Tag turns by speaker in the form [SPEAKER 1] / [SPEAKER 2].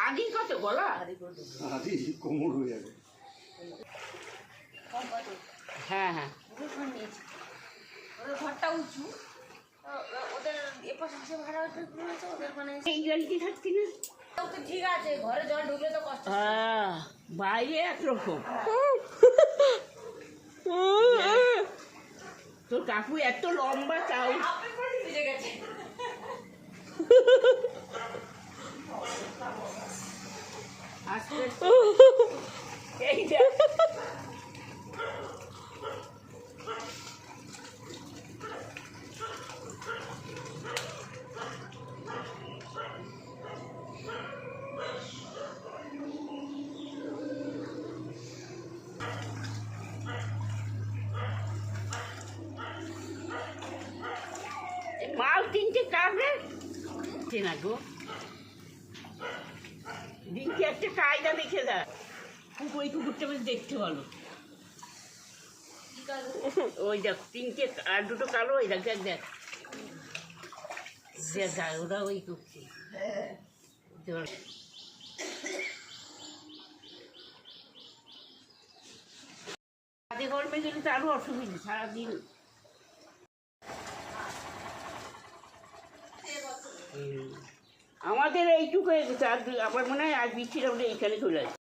[SPEAKER 1] আদি কত গলা
[SPEAKER 2] আদি কোমর হয়ে যাবে।
[SPEAKER 1] হ্যাঁ হ্যাঁ
[SPEAKER 3] ওদের ঘরটা উঁচু, ওদের এপাশে যে ভাড়া হয়েছে ওদের মানে
[SPEAKER 1] এই গাড়িতে থাকছি না
[SPEAKER 3] তো ঠিক আছে, ঘরে জল ঢুকলে তো কষ্ট।
[SPEAKER 1] বাইরে একরকম। তোর কাকু এত লম্বা চাও
[SPEAKER 3] ভিজে গেছে।
[SPEAKER 1] আস্তে এইটা মাল কিনতে কাটবে না গো, দিনকে একটা কায়দা দেখে দেয়। ওই কুকুরটা বেশ দেখতে ভালো, ওই দেখ তিনটে আর দুটো কালো, ওই দেখ দেখ দেখ দেখ ওরা ওই করছে। কাজে কর্মে গেলে তো আরো অসুবিধা সারাদিন। আমাদের এইটুকু হয়ে গেছে, আর আমার মনে হয় আজ বৃষ্টিটা এইখানে চলে আসে।